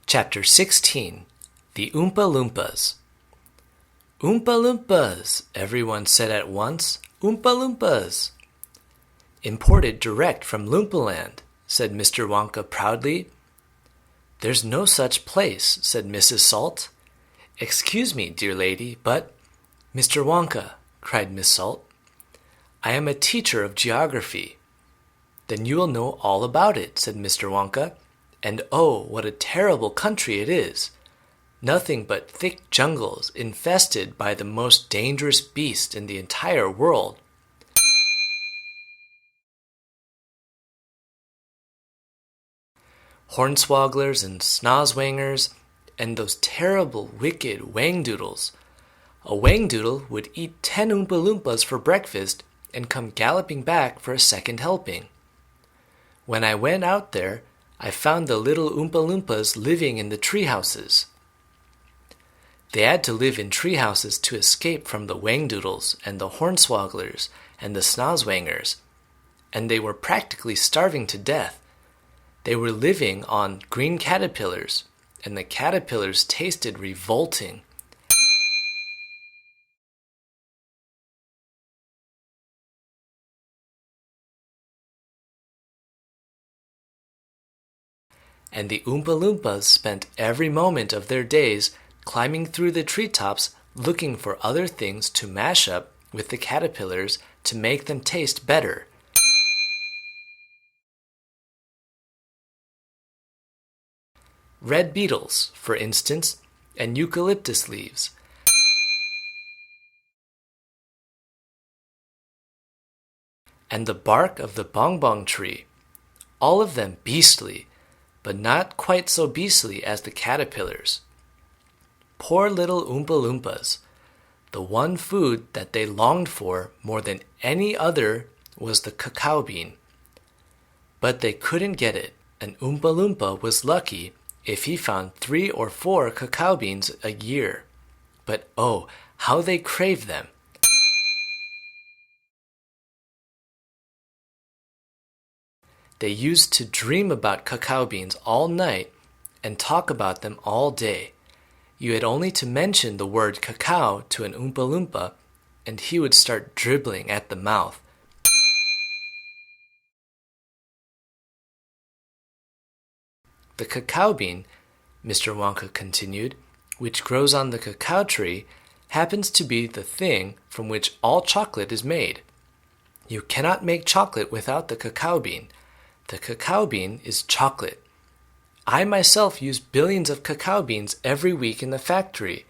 Chapter 16 The Oompa Loompas Oompa Loompas, everyone said at once. Oompa Loompas. Imported direct from Loompaland, said Mr. Wonka proudly. There's no such place, said Mrs. Salt. Excuse me, dear lady, but... Mr. Wonka, cried Miss Salt, I am a teacher of geography. Then you will know all about it, said Mr. Wonka. And oh, what a terrible country it is! Nothing but thick jungles infested by the most dangerous beast in the entire world. Hornswogglers and snozwangers, and those terrible, wicked wangdoodles. A wangdoodle would eat 10 Oompa Loompas for breakfast and come galloping back for a second helping. When I went out there, I found the little Oompa Loompas living in the tree houses. They had to live in tree houses to escape from the wangdoodles and the hornswogglers and the snozwangers, and they were practically starving to death. They were living on green caterpillars, and the caterpillars tasted revolting. And the Oompa Loompas spent every moment of their days climbing through the treetops looking for other things to mash up with the caterpillars to make them taste better. Red beetles, for instance, and eucalyptus leaves. And the bark of the bongbong tree, all of them beastly, but not quite so beastly as the caterpillars. Poor little Oompa Loompas. The one food that they longed for more than any other was the cacao bean. But they couldn't get it. An Oompa Loompa was lucky if he found 3 or 4 cacao beans a year. But oh, how they craved them! They used to dream about cacao beans all night and talk about them all day. You had only to mention the word cacao to an Oompa Loompa, and he would start dribbling at the mouth. The cacao bean, Mr. Wonka continued, which grows on the cacao tree, happens to be the thing from which all chocolate is made. You cannot make chocolate without the cacao bean. The cacao bean is chocolate. I myself use billions of cacao beans every week in the factory.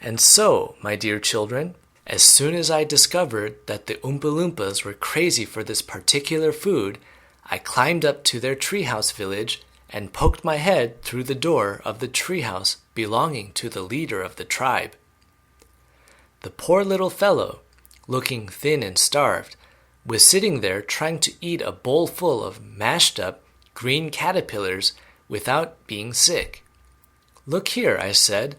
And so, my dear children, as soon as I discovered that the Oompa Loompas were crazy for this particular food, I climbed up to their treehouse village and poked my head through the door of the treehouse belonging to the leader of the tribe. The poor little fellow, looking thin and starved, was sitting there trying to eat a bowl full of mashed up green caterpillars without being sick. Look here, I said,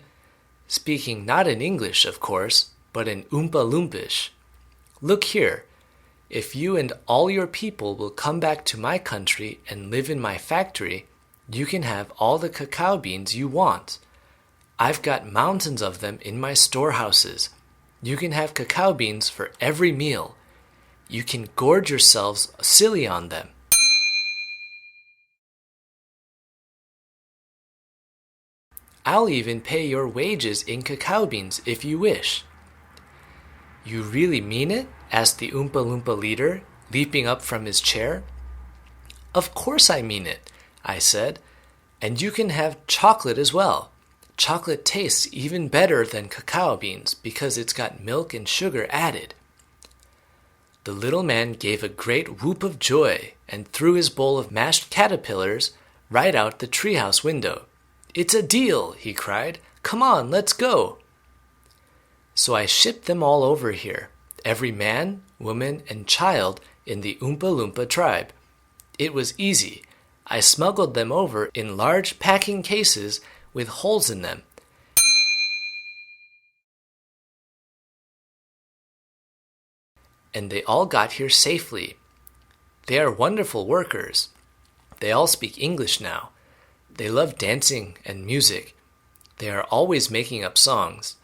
speaking not in English, of course, but in Oompa Loompish. Look here, if you and all your people will come back to my country and live in my factory, you can have all the cacao beans you want. I've got mountains of them in my storehouses. You can have cacao beans for every meal. You can gorge yourselves silly on them. I'll even pay your wages in cacao beans if you wish. You really mean it? Asked the Oompa Loompa leader, leaping up from his chair. Of course I mean it, I said, and you can have chocolate as well. Chocolate tastes even better than cacao beans because it's got milk and sugar added. The little man gave a great whoop of joy and threw his bowl of mashed caterpillars right out the treehouse window. It's a deal, he cried. Come on, let's go. So I shipped them all over here, every man, woman, and child in the Oompa Loompa tribe. It was easy. I smuggled them over in large packing cases with holes in them. And they all got here safely. They are wonderful workers. They all speak English now. They love dancing and music. They are always making up songs.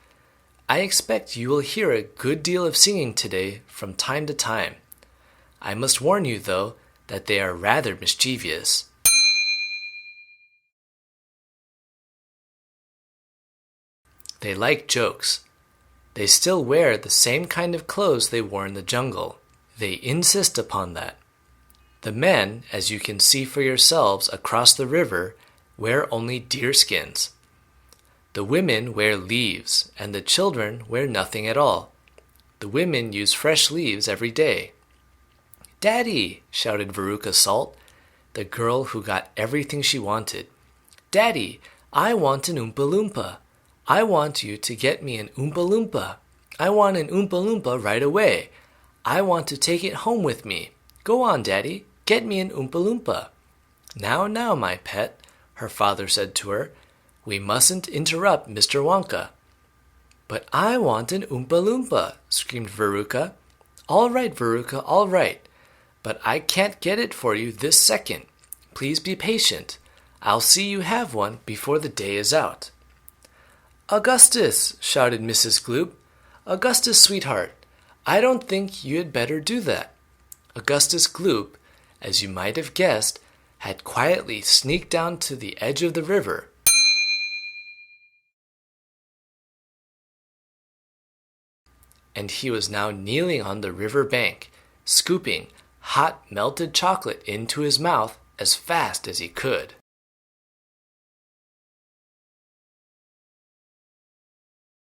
I expect you will hear a good deal of singing today from time to time. I must warn you, though, that they are rather mischievous. They like jokes. They still wear the same kind of clothes they wore in the jungle. They insist upon that. The men, as you can see for yourselves across the river, wear only deer skins. The women wear leaves, and the children wear nothing at all. The women use fresh leaves every day. "Daddy!" shouted Veruca Salt, the girl who got everything she wanted. "Daddy, I want an Oompa Loompa. I want you to get me an Oompa Loompa. I want an Oompa Loompa right away. I want to take it home with me. Go on, Daddy, get me an Oompa Loompa." "Now, now, my pet," her father said to her, "we mustn't interrupt Mr. Wonka." "But I want an Oompa Loompa," screamed Veruca. "All right, Veruca, all right. But I can't get it for you this second. Please be patient. I'll see you have one before the day is out." "Augustus!" shouted Mrs. Gloop. "Augustus, sweetheart, I don't think you had better do that." Augustus Gloop, as you might have guessed, had quietly sneaked down to the edge of the river. And he was now kneeling on the river bank, scooping hot melted chocolate into his mouth as fast as he could.